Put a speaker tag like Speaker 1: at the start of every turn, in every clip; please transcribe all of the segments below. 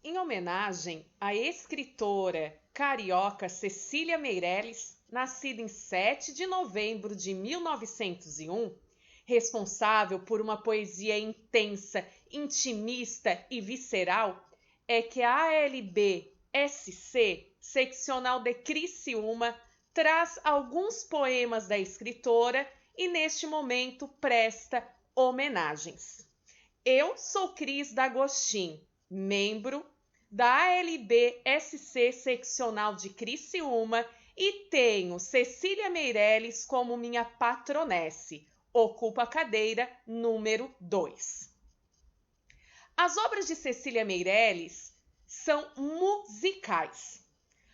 Speaker 1: Em homenagem à escritora carioca Cecília Meirelles, nascida em 7 de novembro de 1901, responsável por uma poesia intensa, intimista e visceral, é que a ALB-SC, seccional de Criciúma, traz alguns poemas da escritora e, neste momento, presta homenagens. Eu sou Cris D'Agostin, membro da ALB-SC seccional de Criciúma e tenho Cecília Meirelles como minha patronesse. Ocupa a cadeira número 2. As obras de Cecília Meirelles são musicais.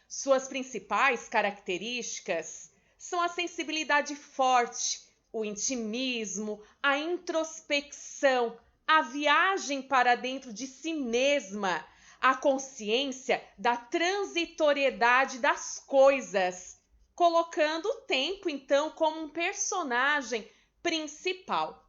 Speaker 1: Suas principais características são a sensibilidade forte, o intimismo, a introspecção, a viagem para dentro de si mesma, a consciência da transitoriedade das coisas, colocando o tempo, então, como um personagem principal.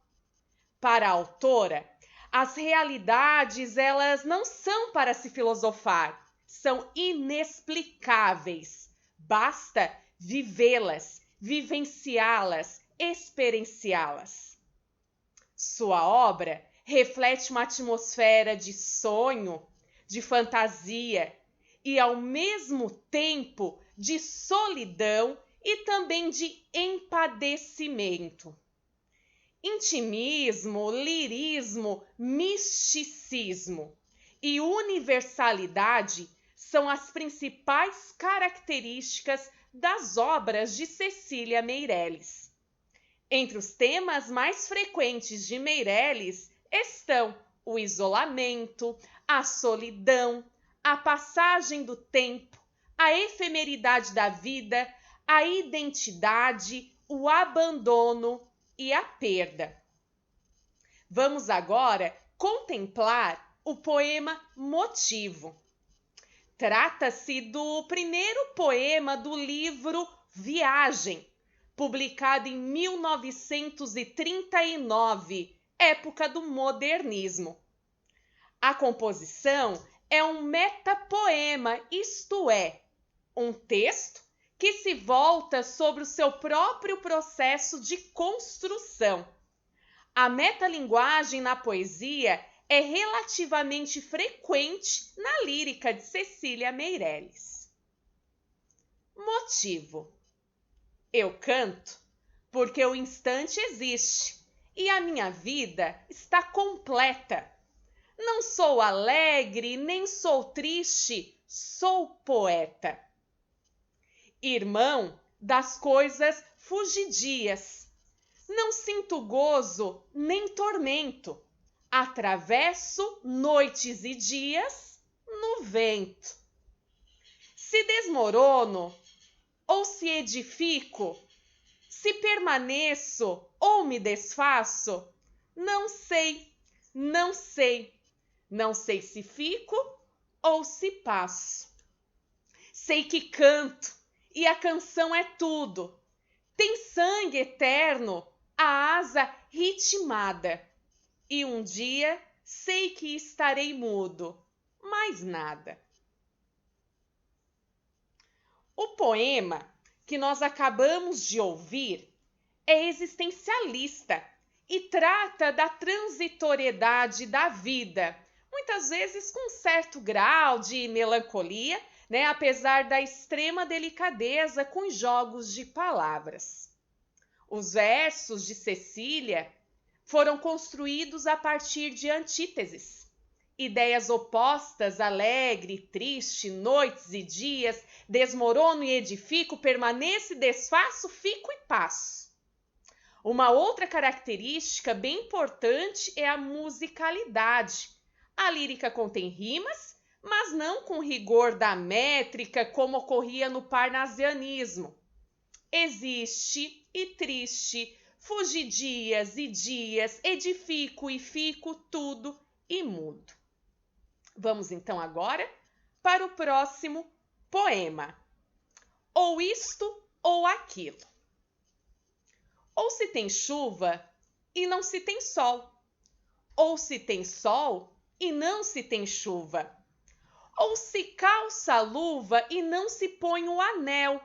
Speaker 1: Para a autora, as realidades, elas não são para se filosofar, são inexplicáveis. Basta vivê-las, vivenciá-las, experienciá-las. Sua obra reflete uma atmosfera de sonho, de fantasia e, ao mesmo tempo, de solidão e também de empadecimento. Intimismo, lirismo, misticismo e universalidade são as principais características das obras de Cecília Meirelles. Entre os temas mais frequentes de Meirelles estão o isolamento, a solidão, a passagem do tempo, a efemeridade da vida, a identidade, o abandono e a perda. Vamos agora contemplar o poema Motivo. Trata-se do primeiro poema do livro Viagem, publicado em 1939, época do modernismo. A composição é um metapoema, isto é, um texto que se volta sobre o seu próprio processo de construção. A metalinguagem na poesia é relativamente frequente na lírica de Cecília Meirelles. Motivo. Eu canto porque o instante existe e a minha vida está completa. Não sou alegre, nem sou triste, sou poeta. Irmão das coisas fugidias. Não sinto gozo nem tormento. Atravesso noites e dias no vento. Se desmorono ou se edifico, se permaneço ou me desfaço, não sei, não sei. Não sei se fico ou se passo. Sei que canto e a canção é tudo. Tem sangue eterno, a asa ritmada. E um dia sei que estarei mudo, mais nada. O poema que nós acabamos de ouvir é existencialista e trata da transitoriedade da vida, muitas vezes com certo grau de melancolia, apesar da extrema delicadeza com os jogos de palavras. Os versos de Cecília foram construídos a partir de antíteses, ideias opostas, alegre, triste, noites e dias, desmorono e edifico, permaneço e desfaço, fico e passo. Uma outra característica bem importante é a musicalidade. A lírica contém rimas, mas não com rigor da métrica como ocorria no parnasianismo. Existe e triste, fugi dias e dias, edifico e fico, tudo e mudo. Vamos então agora para o próximo poema. Ou isto ou aquilo. Ou se tem chuva e não se tem sol. Ou se tem sol e não se tem chuva. Ou se calça a luva e não se põe o anel,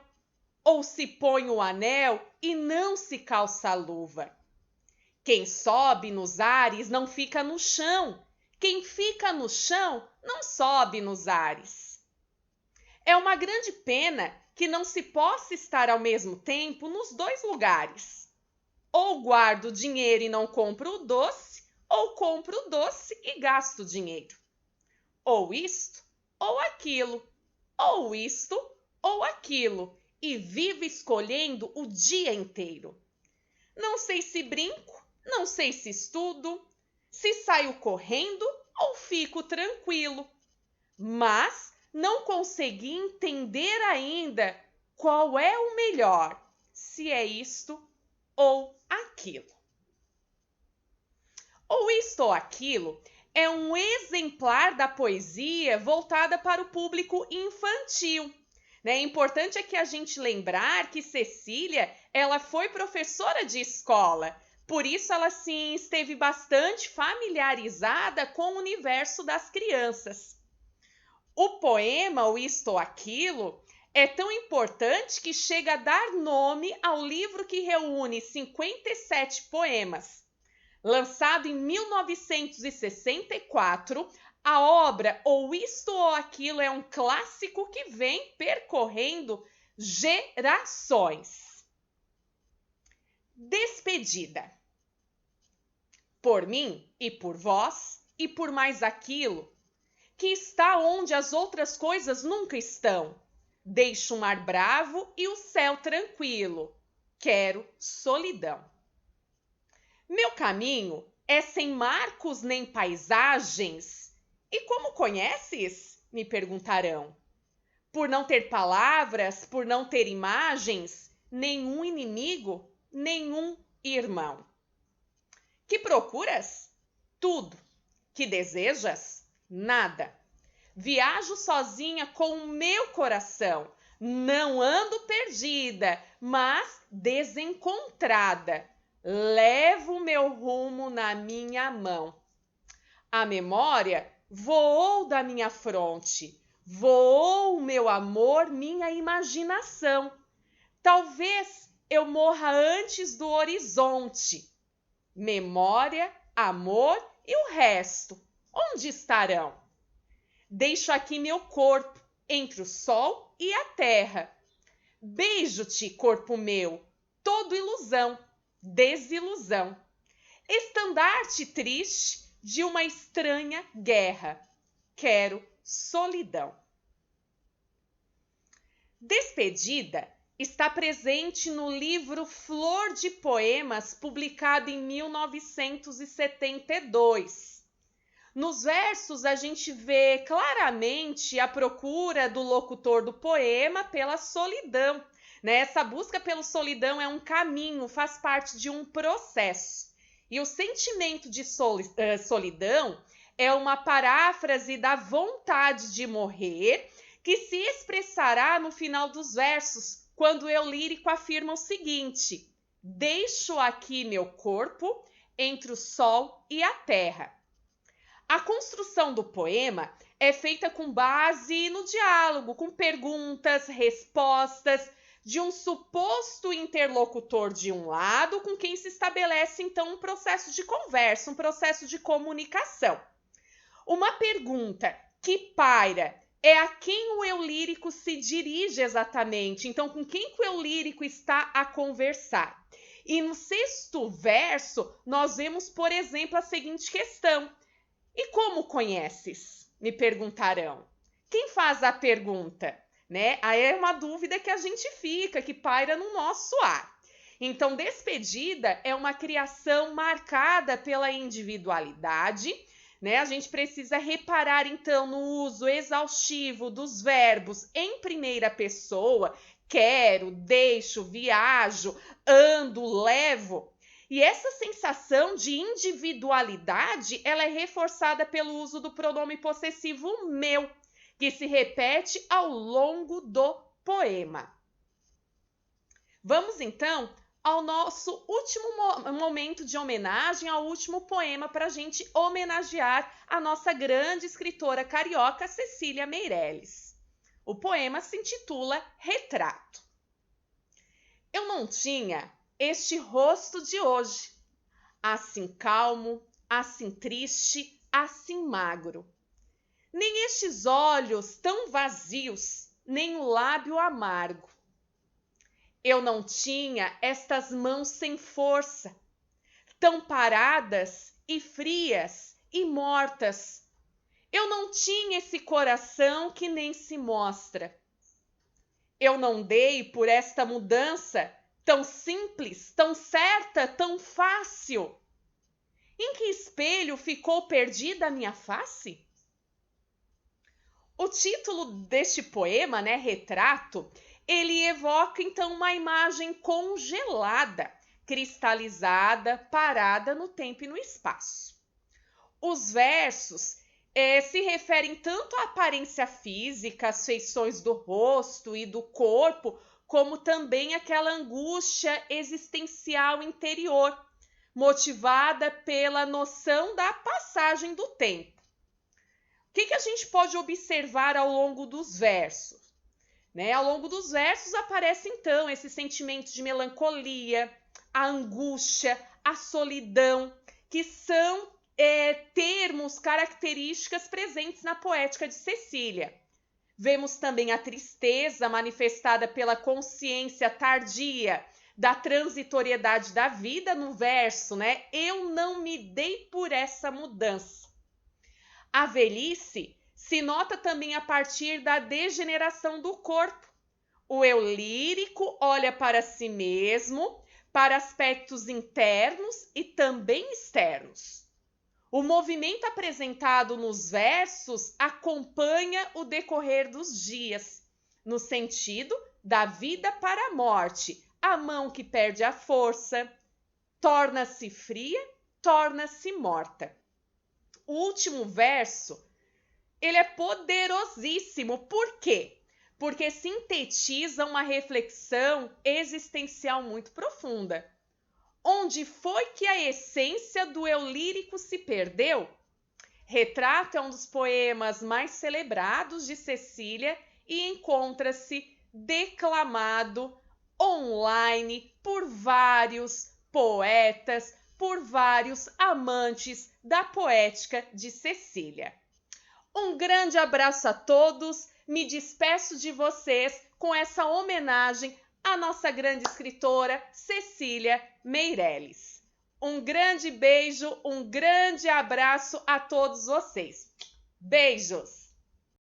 Speaker 1: ou se põe o anel e não se calça a luva. Quem sobe nos ares não fica no chão, quem fica no chão não sobe nos ares. É uma grande pena que não se possa estar ao mesmo tempo nos dois lugares. Ou guardo o dinheiro e não compro o doce, ou compro o doce e gasto o dinheiro. Ou isto, ou aquilo, ou isto, ou aquilo, e vivo escolhendo o dia inteiro. Não sei se brinco, não sei se estudo, se saio correndo ou fico tranquilo. Mas não consegui entender ainda qual é o melhor, se é isto ou aquilo. Ou isto ou aquilo é um exemplar da poesia voltada para o público infantil. Importante é que a gente lembrar que Cecília, ela foi professora de escola, por isso ela sim esteve bastante familiarizada com o universo das crianças. O poema, o Isto ou Aquilo, é tão importante que chega a dar nome ao livro que reúne 57 poemas. Lançado em 1964, a obra Ou Isto ou Aquilo é um clássico que vem percorrendo gerações. Despedida. Por mim e por vós e por mais aquilo que está onde as outras coisas nunca estão. Deixo o mar bravo e o céu tranquilo. Quero solidão. Meu caminho é sem marcos nem paisagens. E como conheces? Me perguntarão. Por não ter palavras, por não ter imagens, nenhum inimigo, nenhum irmão. Que procuras? Tudo. Que desejas? Nada. Viajo sozinha com o meu coração. Não ando perdida, mas desencontrada. Levo meu rumo na minha mão. A memória voou da minha fronte. Voou o meu amor, minha imaginação. Talvez eu morra antes do horizonte. Memória, amor e o resto, onde estarão? Deixo aqui meu corpo, entre o sol e a terra. Beijo-te, corpo meu, todo ilusão, desilusão. Estandarte triste de uma estranha guerra. Quero solidão. Despedida está presente no livro Flor de Poemas, publicado em 1972. Nos versos, a gente vê claramente a procura do locutor do poema pela solidão. Essa busca pela solidão é um caminho, faz parte de um processo. E o sentimento de solidão é uma paráfrase da vontade de morrer, que se expressará no final dos versos, quando o eu lírico afirma o seguinte: deixo aqui meu corpo entre o sol e a terra. A construção do poema é feita com base no diálogo, com perguntas, respostas de um suposto interlocutor de um lado, com quem se estabelece então um processo de conversa, um processo de comunicação. Uma pergunta que paira é a quem o eu lírico se dirige exatamente, então com quem que o eu lírico está a conversar. E no sexto verso, nós vemos, por exemplo, a seguinte questão: e como conheces? Me perguntarão. Quem faz a pergunta? Aí é uma dúvida que a gente fica, que paira no nosso ar. Então, despedida é uma criação marcada pela individualidade, A gente precisa reparar, então, no uso exaustivo dos verbos em primeira pessoa: quero, deixo, viajo, ando, levo. E essa sensação de individualidade, ela é reforçada pelo uso do pronome possessivo meu, que se repete ao longo do poema. Vamos, então, ao nosso último momento de homenagem, ao último poema para a gente homenagear a nossa grande escritora carioca, Cecília Meirelles. O poema se intitula Retrato. Eu não tinha este rosto de hoje, assim calmo, assim triste, assim magro. Nem estes olhos tão vazios, nem o lábio amargo. Eu não tinha estas mãos sem força, tão paradas e frias e mortas. Eu não tinha esse coração que nem se mostra. Eu não dei por esta mudança tão simples, tão certa, tão fácil. Em que espelho ficou perdida a minha face? O título deste poema, Retrato, ele evoca então uma imagem congelada, cristalizada, parada no tempo e no espaço. Os versos se referem tanto à aparência física, às feições do rosto e do corpo, como também àquela angústia existencial interior, motivada pela noção da passagem do tempo. O que a gente pode observar ao longo dos versos? Ao longo dos versos aparece então esse sentimento de melancolia, a angústia, a solidão, que são termos, características presentes na poética de Cecília. Vemos também a tristeza manifestada pela consciência tardia da transitoriedade da vida no verso, Eu não me dei por essa mudança. A velhice se nota também a partir da degeneração do corpo. O eu lírico olha para si mesmo, para aspectos internos e também externos. O movimento apresentado nos versos acompanha o decorrer dos dias, no sentido da vida para a morte, a mão que perde a força, torna-se fria, torna-se morta. O último verso, ele é poderosíssimo. Por quê? Porque sintetiza uma reflexão existencial muito profunda. Onde foi que a essência do eu lírico se perdeu? Retrato é um dos poemas mais celebrados de Cecília e encontra-se declamado online por vários poetas, por vários amantes da poética de Cecília. Um grande abraço a todos, me despeço de vocês com essa homenagem à nossa grande escritora Cecília Meirelles. Um grande beijo, um grande abraço a todos vocês. Beijos!